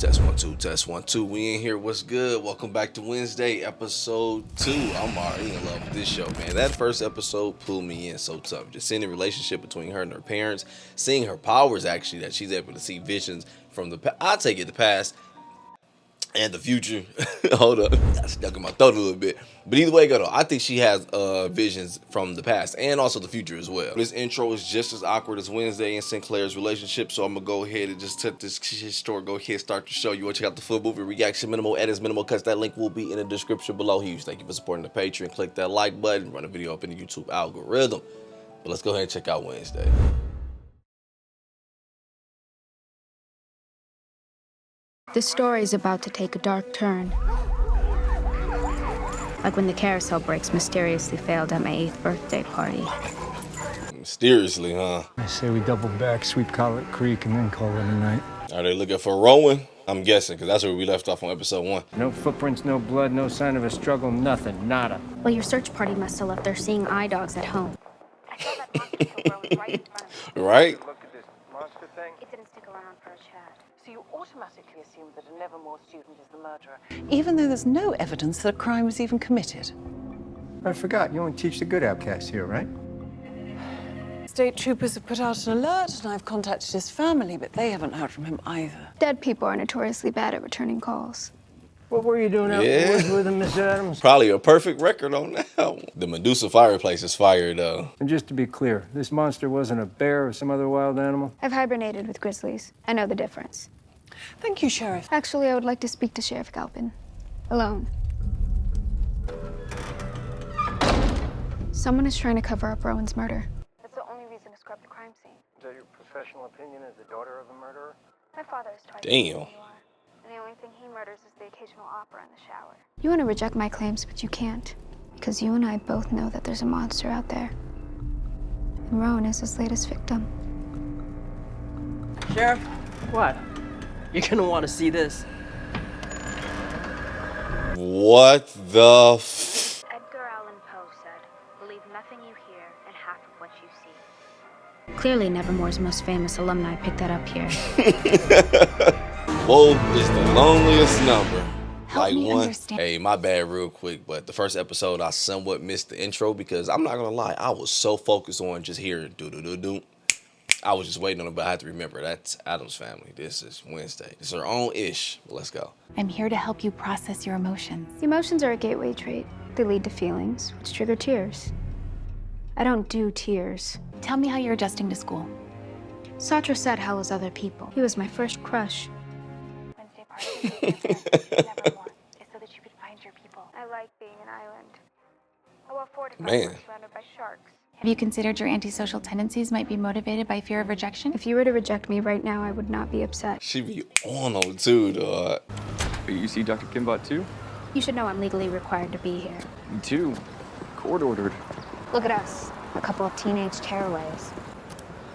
Test 1 2, test 1 2. We in here. What's good? Welcome back to Wednesday, episode 2. I'm already in love with this show, man. That first episode pulled me in so tough. Just seeing the relationship between her and her parents, seeing her powers actually, that she's able to see visions from the past. I take it the past and the future. Hold up, I stuck in my throat a little bit. But either way it go though, I think she has visions from the past and also the future as well. This intro is just as awkward as Wednesday and Sinclair's relationship, so I'm gonna go ahead and just take this story, go ahead, start to show you what you got the full movie reaction, minimal edits, minimal cuts. That link will be in the description below. Huge thank you for supporting the Patreon. Click that like button, run the video up in the YouTube algorithm. But let's go ahead and check out Wednesday. The story's about to take a dark turn. Like when the carousel brakes mysteriously failed at my 8th birthday party. Mysteriously, huh? I say we double back, sweep Collet Creek, and then call it a night. Are they looking for rowing? I'm guessing, because that's where we left off on episode 1. No footprints, no blood, no sign of a struggle, nothing, nada. Well, your search party must have left their seeing eye dogs at home. I saw that monster kill Rowan right in front of me. Right? Look at this monster thing. It didn't stick around for a chat. So you automatically assume that a Nevermore student is the murderer, even though there's no evidence that a crime was even committed. I forgot, you only teach the good outcasts here, right? State troopers have put out an alert, and I've contacted his family, but they haven't heard from him either. Dead people are notoriously bad at returning calls. What were you doing out in the woods with him, Miss Adams? Probably a perfect record on that one. The Medusa fireplace is fire, though. And just to be clear, this monster wasn't a bear or some other wild animal? I've hibernated with grizzlies. I know the difference. Thank you, Sheriff. Actually, I would like to speak to Sheriff Galpin. Alone. Someone is trying to cover up Rowan's murder. That's the only reason to scrub the crime scene. Is that your professional opinion as the daughter of the murderer? My father is twice. Damn. And the only thing he murders is the occasional opera in the shower. You want to reject my claims, but you can't. Because you and I both know that there's a monster out there. And Rowan is his latest victim. Sheriff, what? You're gonna want to see this. What the Edgar Allan Poe said, "Believe nothing you hear and half of what you see." Clearly, Nevermore's most famous alumni picked that up here. Bold is the loneliest number. Help me one. understand. Hey, my bad real quick, but the first episode I somewhat missed the intro because I'm not gonna lie, I was so focused on just hearing do. I was just waiting on it, but I had to remember that's Adam's family. This is Wednesday. It's her own ish. But let's go. I'm here to help you process your emotions. Emotions are a gateway trait. They lead to feelings, which trigger tears. I don't do tears. Tell me how you're adjusting to school. Sartre said hell is other people. He was my first crush. Wednesday party Nevermore is so that you could find your people. I like being an island. I want 45 Man. surrounded by sharks. Have you considered your antisocial tendencies might be motivated by fear of rejection? If you were to reject me right now, I would not be upset. She be on too, dog. You see Dr. Kimbot too? You should know I'm legally required to be here. Me too. Court ordered. Look at us, a couple of teenage tearaways.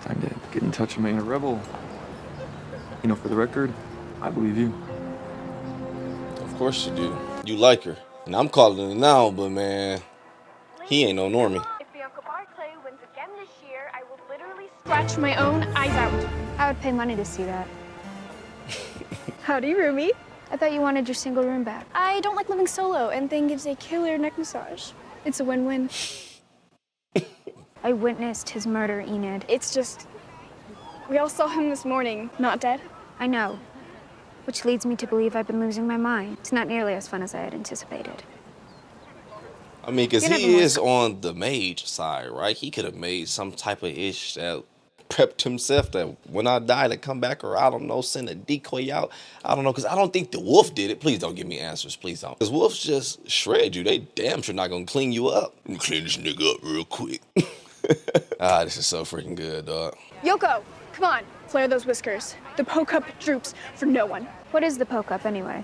Time to get in touch with my inner rebel. You know, for the record, I believe you. Of course you do. You like her. And I'm calling it now, but man, he ain't no normie. If Bianca Barclay wins again this year, I will literally scratch my own eyes out. I would pay money to see that. Howdy, Ruby. I thought you wanted your single room back. I don't like living solo, and Thing gives a killer neck massage. It's a win-win. I witnessed his murder, Enid. It's just, we all saw him this morning, not dead. I know. Which leads me to believe I've been losing my mind. It's not nearly as fun as I had anticipated. I mean, because You never he want- is on the mage side, right? He could have made some type of ish that prepped himself that when I die to come back, or I don't know, send a decoy out. I don't know, because I don't think the wolf did it. Please don't give me answers. Please don't. Because wolves just shred you. They damn sure not going to clean you up. Let me clean this nigga up real quick. This is so freaking good, dog. Yoko, come on, flare those whiskers. The poke-up droops for no one. What is the poke up anyway?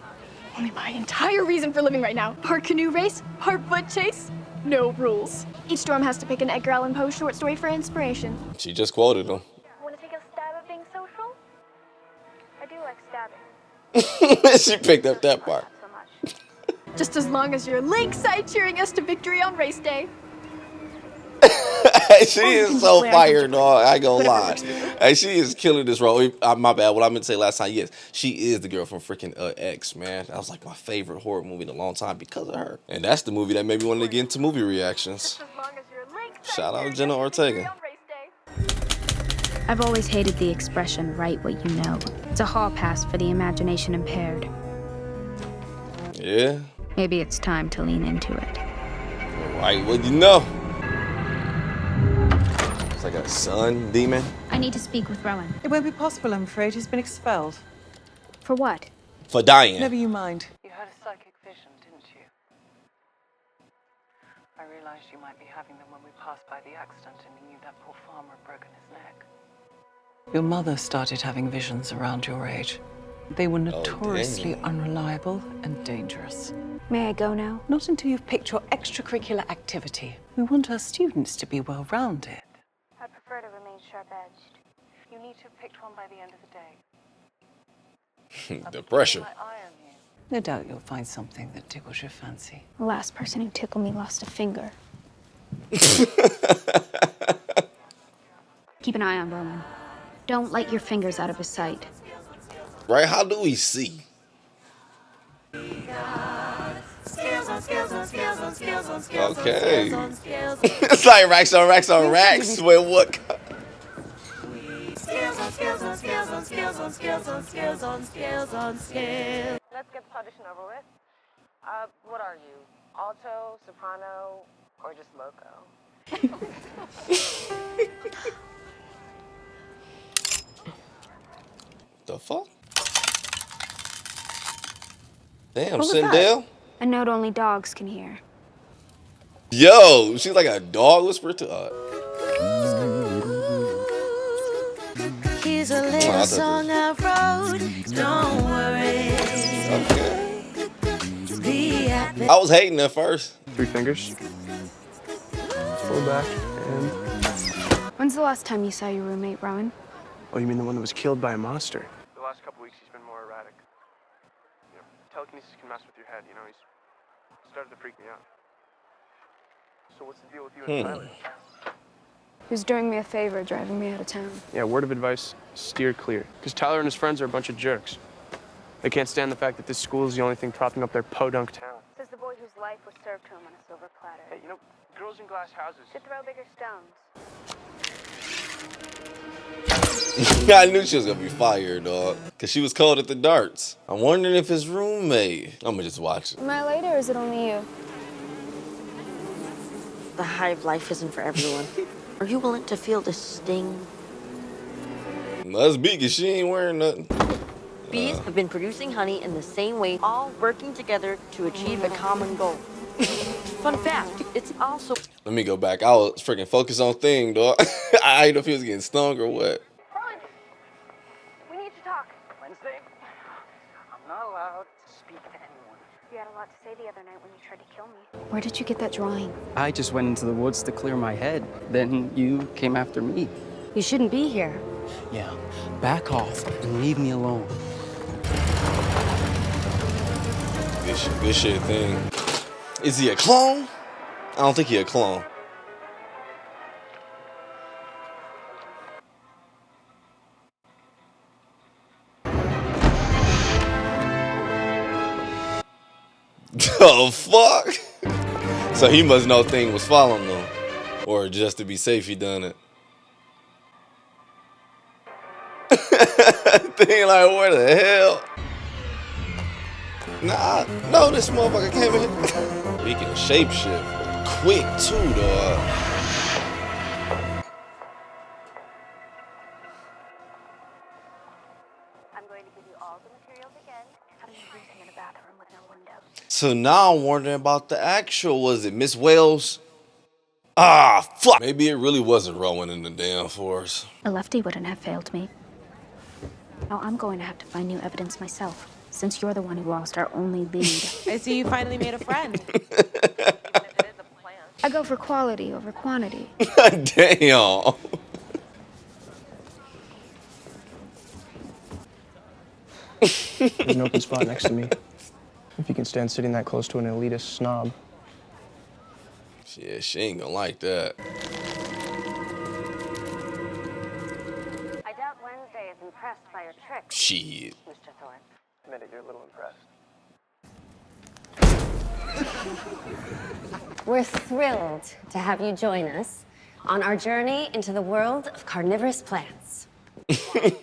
Only my entire reason for living right now. Part canoe race, part foot chase, no rules. Each storm has to pick an Edgar Allan Poe short story for inspiration. She just quoted him. Want to take a stab at being social? I do like stabbing. She picked up that part. So much. Just as long as you're lakeside cheering us to victory on race day. She is so fire, dog. I ain't gonna lie. Hey, she is killing this role. My bad. What I meant to say last time, yes, she is the girl from freaking X, man. That was like my favorite horror movie in a long time because of her. And that's the movie that made me want to get into movie reactions. Shout out Jenna Ortega. I've always hated the expression, write what you know. It's a hall pass for the imagination impaired. Yeah. Maybe it's time to lean into it. Right, what you know? It's like a sun demon. I need to speak with Rowan. It won't be possible, I'm afraid. He's been expelled. For what? For dying. Never you mind. You had a psychic vision, didn't you? I realized you might be having them when we passed by the accident and you knew that poor farmer had broken his neck. Your mother started having visions around your age. They were notoriously unreliable and dangerous. May I go now? Not until you've picked your extracurricular activity. We want our students to be well-rounded. I'd prefer to remain sharp-edged. You need to have picked one by the end of the day. The pressure. My eye on you. No doubt you'll find something that tickles your fancy. The last person who tickled me lost a finger. Keep an eye on Rowan. Don't let your fingers out of his sight. Right? How do we see? Okay. It's like racks on racks on racks. Wait, what? Let's get this audition over with. What are you? Alto, soprano, or just loco? The fuck? Damn, What was Sindel. A note only dogs can hear. Yo, she's like a dog whisperer to Here's a little song I wrote. Don't worry. Okay. I was hating at first. 3 fingers. Pull back and... When's the last time you saw your roommate, Rowan? Oh, you mean the one that was killed by a monster? The last couple weeks, he's been more erratic. You know, telekinesis can mess with your head. You know, he's started to freak me out. So what's the deal with you and Tyler? He was doing me a favor, driving me out of town. Yeah, word of advice, steer clear. Because Tyler and his friends are a bunch of jerks. They can't stand the fact that this school is the only thing propping up their podunk town. Says the boy whose life was served to him on a silver platter. Hey, you know, girls in glass houses. Should throw bigger stones. I knew she was gonna be fired, dog. Cause she was cold at the darts. I'm wondering if his roommate. I'm gonna just watch it. Am I late or is it only you? The hive life isn't for everyone. Are you willing to feel the sting? Let's be, cause she ain't wearing nothing. Bees have been producing honey in the same way, all working together to achieve a common goal. Fun fact, it's also... Let me go back. I was freaking focused on thing, dog. I didn't know if he was getting stung or what. Rowan! We need to talk. Wednesday? I'm not allowed to speak to anyone. You had a lot to say the other night when you tried to kill me. Where did you get that drawing? I just went into the woods to clear my head. Then you came after me. You shouldn't be here. Yeah, back off and leave me alone. Good shit thing. Is he a clone? I don't think he a clone. The fuck? So he must know Thing was following him. Or just to be safe, he done it. Thing like, where the hell? Nah, no, this motherfucker came in here. He can shapeshift quick too, dog. I'm going to give you all the materials again. Having a briefing in a bathroom with no windows. So now I'm wondering about the actual, was it Miss Wales? Ah, fuck. Maybe it really wasn't Rowan in the damn forest. A lefty wouldn't have failed me. Now I'm going to have to find new evidence myself, since you're the one who lost our only lead. I see you finally made a friend. I go for quality over quantity. Damn. There's an open spot next to me. If you can stand sitting that close to an elitist snob. Yeah, she ain't gonna like that. trick. Shit. Mr. Thorne. Admit it, you're a little impressed. We're thrilled to have you join us on our journey into the world of carnivorous plants. Who can tell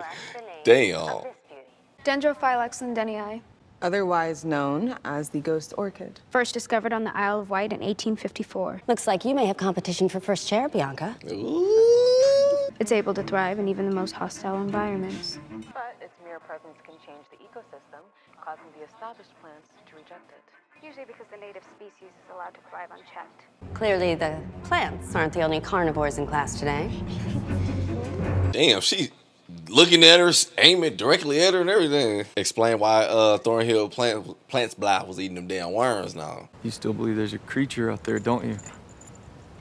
us the name Damn. of this beauty? Dendrophylax lindenii. Otherwise known as the ghost orchid. First discovered on the Isle of Wight in 1854. Looks like you may have competition for first chair, Bianca. Ooh. It's able to thrive in even the most hostile environments. But its mere presence can change the ecosystem, causing the established plants to reject it. Usually because the native species is allowed to thrive unchecked. Clearly, the plants aren't the only carnivores in class today. Damn, she looking at her, aiming directly at her and everything. Explain why Thornhill plants blah was eating them damn worms now. You still believe there's a creature out there, don't you?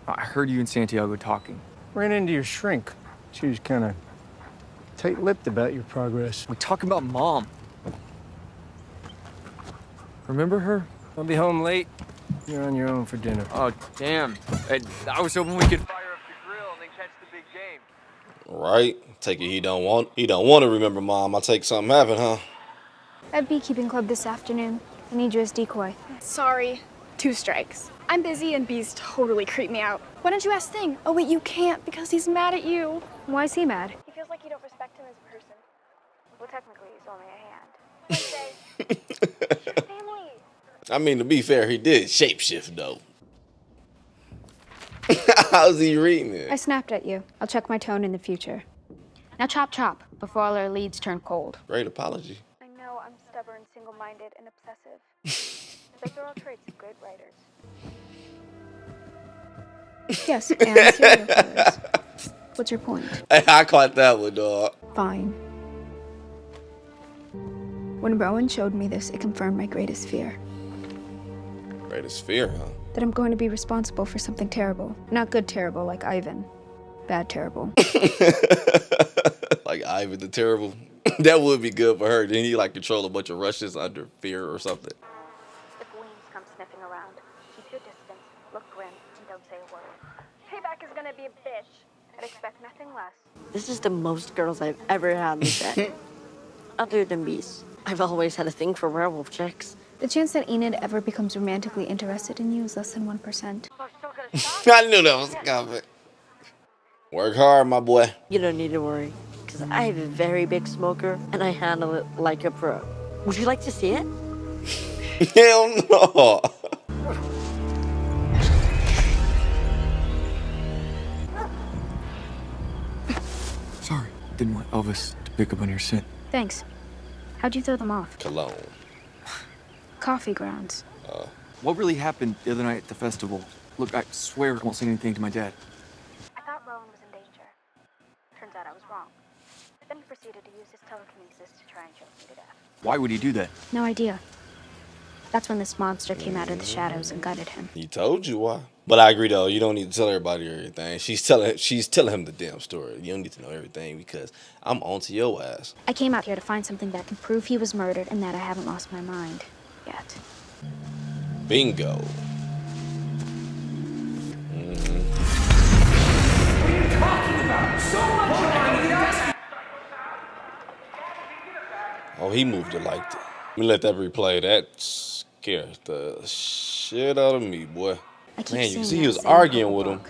I heard you and Santiago talking. Ran into your shrink. She was kind of tight-lipped about your progress. We talking about Mom. Remember her? I'll be home late. You're on your own for dinner. Oh, damn. I was hoping we could Fire up the grill and then catch the big game. Right? Take it he don't want to remember Mom. I take something happened, huh? At beekeeping club this afternoon. I need you as decoy. Sorry, 2 strikes. I'm busy and bees totally creep me out. Why don't you ask Thing? Oh wait, you can't because he's mad at you. Why is he mad? He feels like you don't respect him as a person. Well, technically, he's only a hand. Family. I mean, to be fair, he did shapeshift though. How's he reading it? I snapped at you. I'll check my tone in the future. Now chop chop before all our leads turn cold. Great apology. I know I'm stubborn, single-minded, and obsessive. Those are all traits of great writers. Yes, and serial killers. What's your point? Hey, I caught that one, dog. Fine. When Rowan showed me this, it confirmed my greatest fear. Greatest fear, huh? That I'm going to be responsible for something terrible. Not good terrible like Ivan. Bad terrible. Like Ivan the Terrible. That would be good for her. Then he like control a bunch of Russians under fear or something. If Weems come sniffing around, keep your distance, look grim, and don't say a word. Payback is gonna be a bitch. I'd expect nothing less. This is the most girls I've ever had in set. Other than bees. I've always had a thing for werewolf chicks. The chance that Enid ever becomes romantically interested in you is less than 1%. I knew that was coming. Work hard, my boy. You don't need to worry, because I have a very big smoker, and I handle it like a pro. Would you like to see it? Hell no. Sorry, didn't want Elvis to pick up on your scent. Thanks. How'd you throw them off? Cologne. Coffee grounds. What really happened the other night at the festival? Look, I swear I won't say anything to my dad. I thought Rowan was in danger. Turns out I was wrong. Then he proceeded to use his telekinesis to try and choke me to death. Why would he do that? No idea. That's when this monster came out of the shadows and gutted him. He told you why. But I agree though, you don't need to tell everybody everything. She's telling him the damn story. You don't need to know everything because I'm onto your ass. I came out here to find something that can prove he was murdered and that I haven't lost my mind yet. Bingo. Oh, he moved it like that. Let me let that replay. That scared the shit out of me, boy. Man, you see he was arguing with him.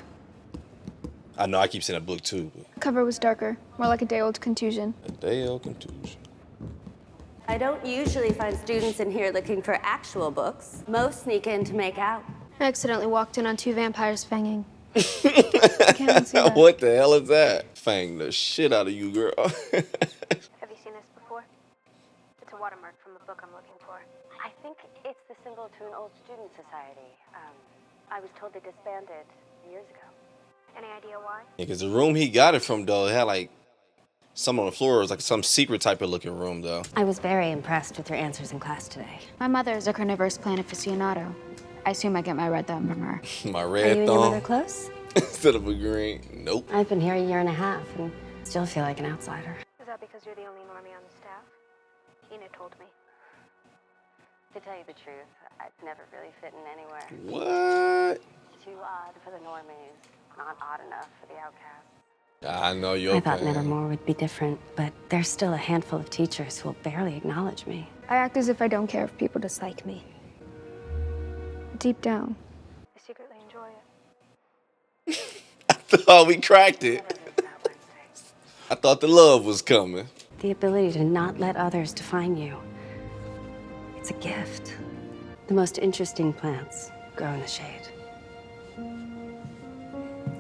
I know, I keep saying that book too. But Cover was darker, more like a day-old contusion. a day-old contusion. I don't usually find students in here looking for actual books. Most sneak in to make out. I accidentally walked in on 2 vampires fanging. Can't unsee that. What the hell is that? Fang the shit out of you, girl. Have you seen this before? It's a watermark from the book I'm looking for. I think it's the symbol to an old student society. I was told they disbanded years ago. Any idea why? Yeah, because the room he got it from, though, it had like some on the floor. It was like some secret type of looking room, though. I was very impressed with your answers in class today. My mother is a carnivorous plant aficionado. I assume I get my red thumb from her. My Are red you and your mother thumb close? instead of a green. Nope. I've been here a year and a half and still feel like an outsider. Is that because you're the only normie on the staff? Enid told me. To tell you the truth, I've never really fit in anywhere. What? Too odd for the normies, not odd enough for the outcasts. I know your I thought pain. Nevermore would be different, but there's still a handful of teachers who will barely acknowledge me. I act as if I don't care if people dislike me. Deep down, I secretly enjoy it. Oh, we cracked it. I thought the love was coming. The ability to not let others define you. It's a gift. The most interesting plants grow in the shade.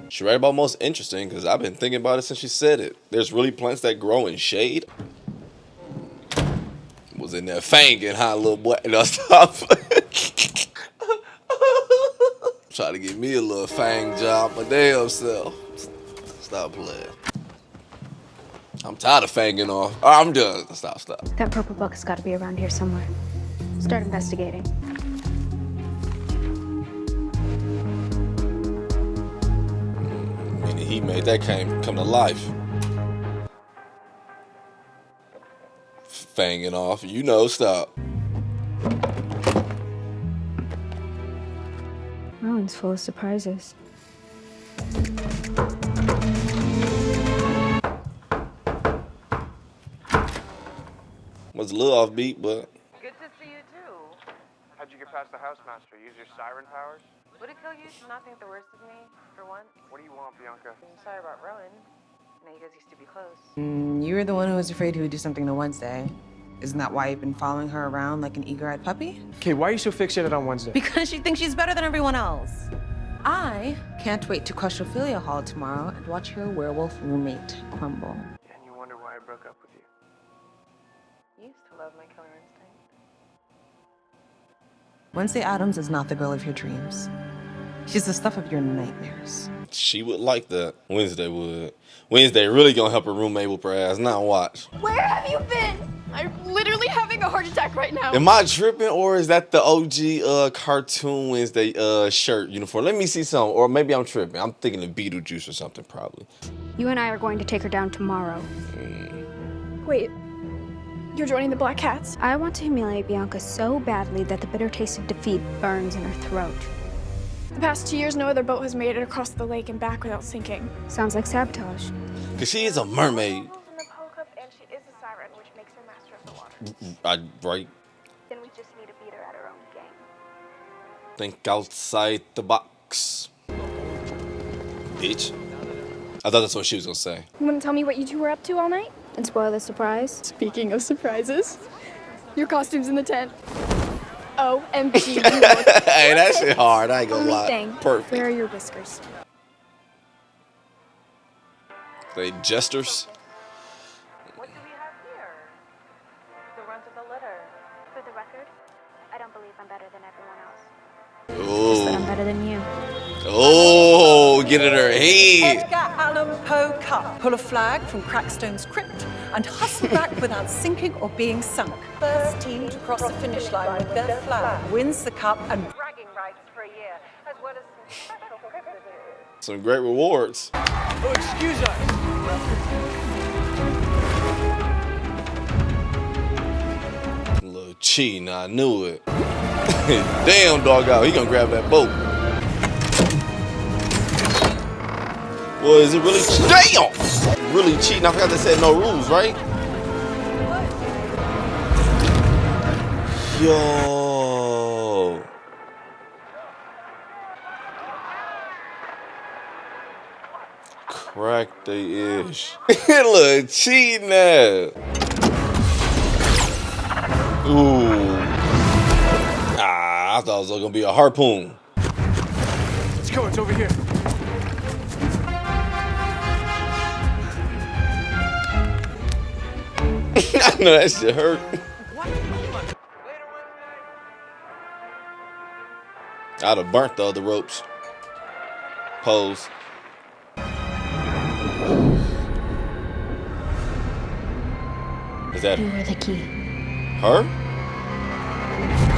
She right about most interesting because I've been thinking about it since she said it. There's really plants that grow in shade. Was in there fanging, huh, little boy? No, stop. Try to get me a little fang job, my damn self. Stop playing. I'm tired of fanging off. I'm done. Stop. That purple book has got to be around here somewhere. Start investigating. And he made that come to life. Fanging off. You know, stop. Rowan's full of surprises. Was a little offbeat, but Good to see you too. How'd you get past the housemaster? Use your siren powers? Would it kill you to not think the worst of me, for once? What do you want, Bianca? I'm sorry about Rowan. I know you guys used to be close. You were the one who was afraid he would do something to Wednesday. Isn't that why you've been following her around like an eager-eyed puppy? Okay, why are you so fixated on Wednesday? Because she thinks she's better than everyone else. I can't wait to crush Ophelia Hall tomorrow and watch her werewolf roommate crumble. And you wonder why I broke up with you. You used to love my killer instinct. Wednesday Addams is not the girl of your dreams. She's the stuff of your nightmares. she would like that. Wednesday would. Wednesday really gonna help her roommate with her ass. Now watch. Where have you been? I'm literally having a heart attack right now. Am I tripping, or is that the OG cartoon Wednesday shirt uniform? Let me see something, or maybe I'm tripping. I'm thinking of Beetlejuice or something, probably. You and I are going to take her down tomorrow. Wait, you're joining the Black Cats? I want to humiliate Bianca so badly that the bitter taste of defeat burns in her throat. The past 2 years, no other boat has made it across the lake and back without sinking. Sounds like sabotage. Cause she is a mermaid. And she is a siren, which makes her master of the water. Right. Then we just need to beat her at her own game. Think outside the box. Bitch. I thought that's what she was gonna say. You want to tell me what you two were up to all night? And spoil the surprise? Speaking of surprises, your costume's in the tent. OMG. Hey, that shit hard. I ain't gonna Only lie. thing, Perfect. where are your whiskers? They jesters. What do we have here? The runt of the litter. For the record, I don't believe I'm better than everyone else. Just that I'm Oh. better than you. Oh, get in her head. Edgar Allan Poe Cup. Pull a flag from Crackstone's crypt and hustle back without sinking or being sunk. First team to cross the finish line with their flag wins the cup and Bragging rights for a year, as well as some special privileges. Some great rewards. Oh, excuse us. Little cheating, I knew it. Damn, dog out. He gonna grab that boat. Well, is it really? Damn! Really cheating. I forgot they said no rules, right? Yo. Crack they ish. Look, cheating ass. Ooh. I thought it was gonna be a harpoon. Let's go, it's over here. I know that shit hurt. I'd have burnt the other ropes. Pose. Is that You are the key. her?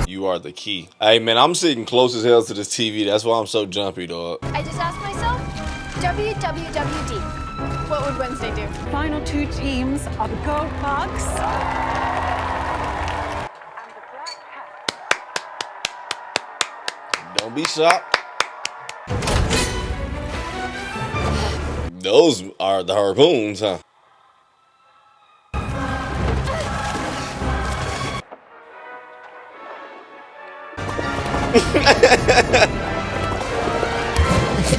You are the key. Hey man, I'm sitting close as hell to this TV. That's why I'm so jumpy, dog. I just asked myself, WWWD. What would Wednesday do? final two teams are the Gold Bugs. Don't be shocked. Those are the harpoons, huh?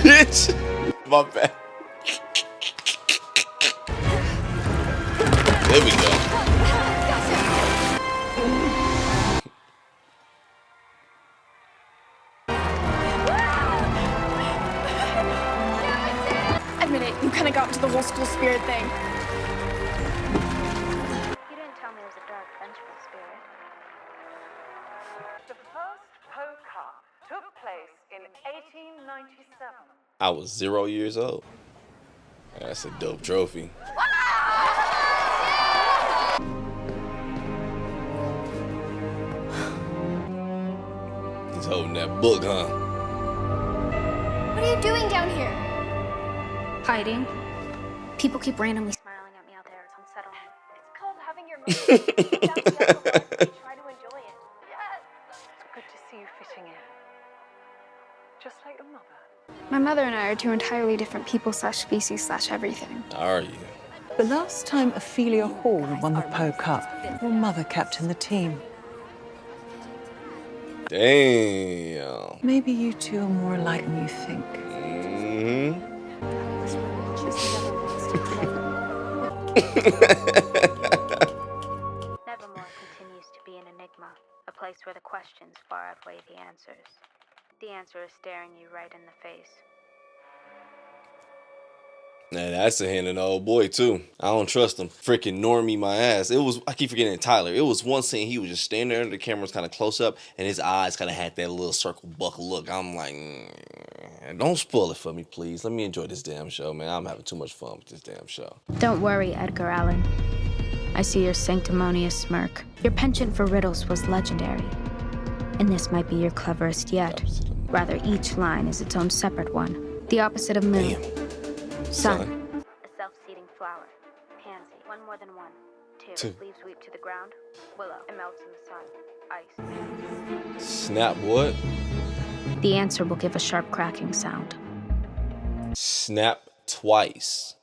Bitch! My bad. There we go. Admit it, you kind of got into the whole school spirit thing. You didn't tell me it was a dark, vengeful spirit. The first poker took place in 1897. I was 0 years old. That's a dope trophy. He's holding that book, huh? What are you doing down here? Hiding. People keep randomly Smiling at me out there, it's unsettling. It's called having your moment. Try to enjoy it. Yes. It's good to see you fitting in. Just like your mother. My mother and I are two entirely different people / species / everything. Are you? The last time Ophelia Hall won the Poe Cup, your mother captained the team. Damn. Maybe you two are more alike than you think. Nevermore continues to be an enigma, a place where the questions far outweigh the answers. The answer is staring you right in the face. Nah, that's a hint of the old boy too. I don't trust him. Freaking normie my ass. I keep forgetting Tyler. It was one scene he was just standing there, the camera's kind of close up, and his eyes kind of had that little circle buckle look. I'm like, don't spoil it for me, please. Let me enjoy this damn show, man. I'm having too much fun with this damn show. Don't worry, Edgar Allan. I see your sanctimonious smirk. Your penchant for riddles was legendary. And this might be your cleverest yet. Rather, each line is its own separate one. The opposite of moon. Damn. Sun. A self-seeding flower. Pansy. One more than one. Two. Leaves weep to the ground. Willow. It melts in the sun. Ice. Snap what? The answer will give a sharp cracking sound. Snap twice.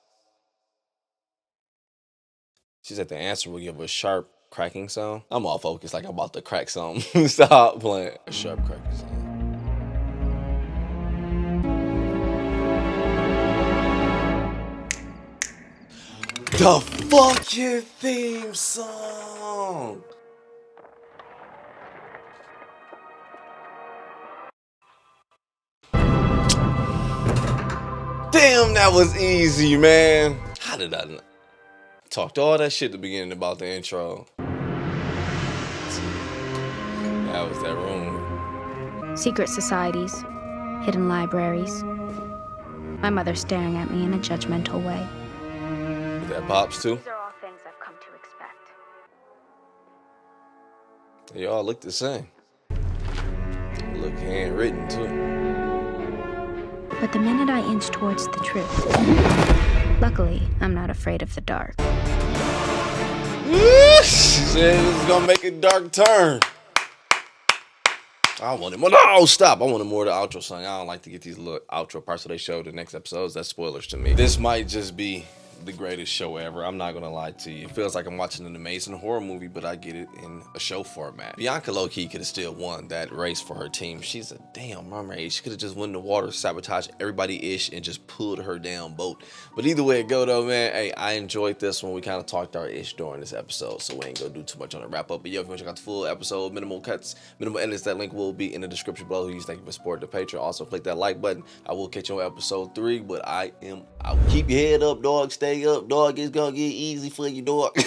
She said the answer will give a sharp cracking sound. I'm all focused like I'm about to crack something. Stop playing. A sharp cracking sound. The fucking theme song. Damn, that was easy, man. How did I not? Talked all that shit at the beginning about the intro. That was that room. Secret societies. Hidden libraries. My mother staring at me in a judgmental way. Is that Pops too? These are all things I've come to expect. They all look the same. They look handwritten too. But the minute I inch towards the truth, luckily, I'm not afraid of the dark. Shit, it's gonna make a dark turn. I want it more. No, stop. I wanted more of the outro song. I don't like to get these little outro parts of they show the next episodes. That's spoilers to me. This might just be the greatest show ever. I'm not gonna lie to you. It feels like I'm watching an amazing horror movie, but I get it in a show format. Bianca low-key could have still won that race for her team. She's a damn mermaid. She could have just won the water, sabotaged everybody-ish, and just pulled her damn boat. But either way it go though, man, hey, I enjoyed this one. We kind of talked our ish during this episode, so we ain't gonna do too much on the wrap up. But yo, if you want to check out the full episode, minimal cuts, minimal edits, that link will be in the description below. Thank you for supporting the Patreon. Also click that like button. I will catch you on episode 3, but I am out. Keep your head up, dog. Stay up, dog. It's gonna get easy for you, dog.